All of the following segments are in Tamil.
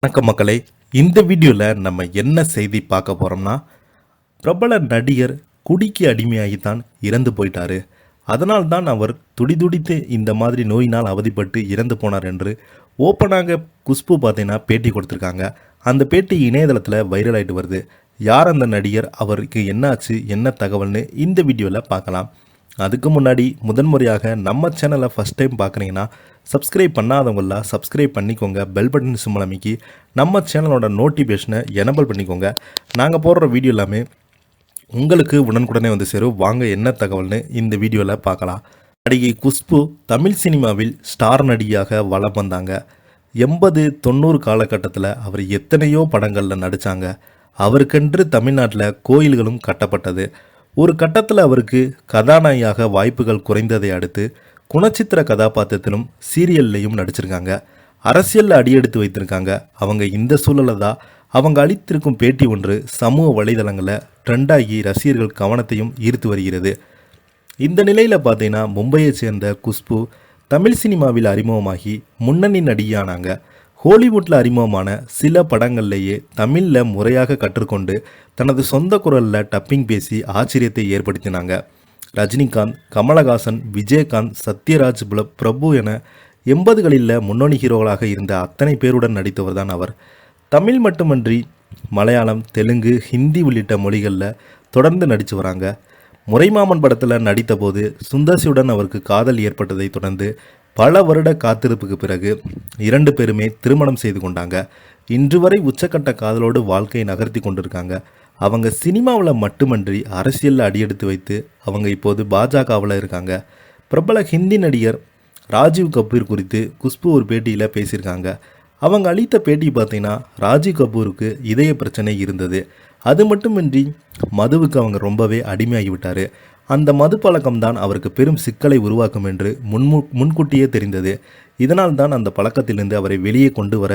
வணக்கம் மக்களே, இந்த வீடியோவில் நம்ம என்ன செய்தி பார்க்க போகிறோம்னா, பிரபல நடிகர் குடிக்கு அடிமையாகி தான் இறந்து போயிட்டாரு. அதனால்தான் அவர் துடிதுடித்து இந்த மாதிரி நோயினால் அவதிப்பட்டு இறந்து போனார் என்று ஓப்பனாக குஷ்பு பார்த்தீங்கன்னா பேட்டி கொடுத்துருக்காங்க. அந்த பேட்டி இணையதளத்தில் வைரல் ஆகிட்டு வருது. யார் அந்த நடிகர், அவருக்கு என்னாச்சு, என்ன தகவல்னு இந்த வீடியோவில் பார்க்கலாம். அதுக்கு முன்னாடி முதன்முறையாக நம்ம சேனலை ஃபஸ்ட் டைம் பார்க்குறீங்கன்னா சப்ஸ்கிரைப் பண்ணாதவங்களாம் சப்ஸ்கிரைப் பண்ணிக்கோங்க. பெல் பட்டன் சிம்பல் அமைக்கி நம்ம சேனலோட நோட்டிஃபிகேஷனை எனபிள் பண்ணிக்கோங்க. நாங்கள் போடுற வீடியோ எல்லாமே உங்களுக்கு உடனுக்குடனே வந்து சேரும். வாங்க என்ன தகவல்னு இந்த வீடியோவில் பார்க்கலாம். நடிகை குஷ்பு தமிழ் சினிமாவில் ஸ்டார் நடிகையாக வலம் வந்தாங்க. 80-90 காலகட்டத்தில் அவர் எத்தனையோ படங்களில் நடித்தாங்க. அவருக்கென்று தமிழ்நாட்டில் கோயில்களும் கட்டப்பட்டது. ஒரு கட்டத்தில் அவருக்கு கதாநாயகியாக வாய்ப்புகள் குறைந்ததை அடுத்து குணச்சித்திர கதாபாத்திரத்திலும் சீரியல்லையும் நடிச்சிருக்காங்க. அரசியலில் அடியெடுத்து வைத்திருக்காங்க. அவங்க இந்த சூழலில் தான் அவங்க அளித்திருக்கும் பேட்டி ஒன்று சமூக வலைதளங்களில் ட்ரெண்டாகி ரசிகர்கள் கவனத்தையும் ஈர்த்து வருகிறது. இந்த நிலையில் பார்த்தீங்கன்னா மும்பையை சேர்ந்த குஷ்பு தமிழ் சினிமாவில் அறிமுகமாகி முன்னணி நடிகையானாங்க. ஹாலிவுட்டில் அறிமுகமான சில படங்கள்லேயே தமிழில் முறையாக கற்றுக்கொண்டு தனது சொந்த குரலில் டப்பிங் பேசி ஆச்சரியத்தை ஏற்படுத்தினாங்க. ரஜினிகாந்த், கமலஹாசன், விஜயகாந்த், சத்யராஜ், பிரபு என 80களில் முன்னணி ஹீரோக்களாக இருந்த அத்தனை பேருடன் நடித்தவர் தான் அவர். தமிழ் மட்டுமன்றி மலையாளம், தெலுங்கு, ஹிந்தி உள்ளிட்ட மொழிகளில் தொடர்ந்து நடித்து வராங்க. முறைமாமன் படத்தில் நடித்த போது சுந்தர்சியுடன் அவருக்கு காதல் ஏற்பட்டதை தொடர்ந்து பல வருட காத்திருப்புக்கு பிறகு 2 பேருமே திருமணம் செய்து கொண்டாங்க. இன்று வரை உச்சக்கட்ட காதலோடு வாழ்க்கையை நகர்த்தி கொண்டிருக்காங்க. அவங்க சினிமாவில் மட்டுமன்றி அரசியலில் அடியெடுத்து வைத்து அவங்க இப்போது பாஜகவில் இருக்காங்க. பிரபல ஹிந்தி நடிகர் ராஜீவ் கபூர் குறித்து குஷ்பு ஒரு பேட்டியில் பேசியிருக்காங்க. அவங்க அளித்த பேட்டி பார்த்தீங்கன்னா, ராஜீவ் கபூருக்கு இதய பிரச்சனை இருந்தது. அது மட்டுமின்றி மதுவுக்கு அவங்க ரொம்பவே அடிமையாகிவிட்டார். அந்த மது பழக்கம்தான் அவருக்கு பெரும் சிக்கலை உருவாக்கும் என்று முன்கூட்டியே தெரிந்தது. இதனால் தான் அந்த பழக்கத்திலிருந்து அவரை வெளியே கொண்டு வர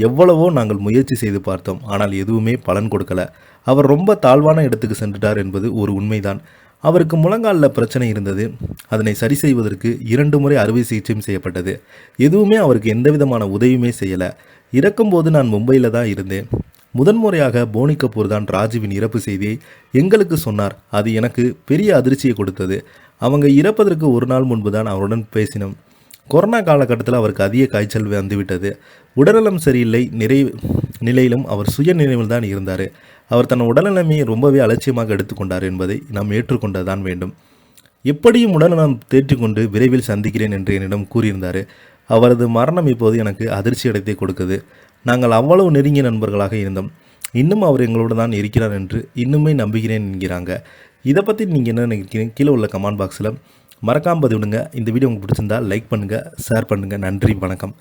எவ்வளவோ நாங்கள் முயற்சி செய்து பார்த்தோம். ஆனால் எதுவுமே பலன் கொடுக்கல. அவர் ரொம்ப தாழ்வான இடத்துக்கு சென்றுட்டார் என்பது ஒரு உண்மைதான். அவருக்கு முழங்காலில் பிரச்சனை இருந்தது. அதனை சரி செய்வதற்கு 2 முறை அறுவை சிகிச்சையும் செய்யப்பட்டது. எதுவுமே அவருக்கு எந்த விதமான உதவியுமே செய்யலை. இறக்கும்போது நான் மும்பையில் தான் இருந்தேன். முதன்முறையாக போனி கபூர் தான் ராஜுவின் இறப்பு செய்தியை எங்களுக்கு சொன்னார். அது எனக்கு பெரிய அதிர்ச்சியை கொடுத்தது. அவங்க இறப்பதற்கு ஒரு நாள் முன்பு தான் அவருடன் பேசினோம். கொரோனா காலகட்டத்தில் அவருக்கு அதிக காய்ச்சல் வந்துவிட்டது. உடல்நலம் சரியில்லை நிலையிலும் அவர் சுய நினைவில் தான் இருந்தார். அவர் தன் உடல்நிலைமையை ரொம்பவே அலட்சியமாக எடுத்துக்கொண்டார் என்பதை நாம் ஏற்றுக்கொண்டதான் வேண்டும். எப்படியும் உடல்நலம் தேற்றிக்கொண்டு விரைவில் சந்திக்கிறேன் என்று என்னிடம் கூறியிருந்தார். அவரது மரணம் இப்போது எனக்கு அதிர்ச்சி அடைத்தை கொடுக்குது. நாங்கள் அவ்வளவு நெருங்கிய நண்பர்களாக இருந்தோம். இன்னும் அவர் எங்களோடு தான் இருக்கிறார் என்று இன்னுமே நம்புகிறேன் என்கிறாங்க. இதை பற்றி நீங்கள் என்ன நினைக்கிறீங்க? கீழே உள்ள கமெண்ட் பாக்ஸில் மறக்காமல் பதிவிடுங்க. இந்த வீடியோ உங்களுக்கு பிடிச்சிருந்தால் லைக் பண்ணுங்கள், ஷேர் பண்ணுங்கள். நன்றி, வணக்கம்.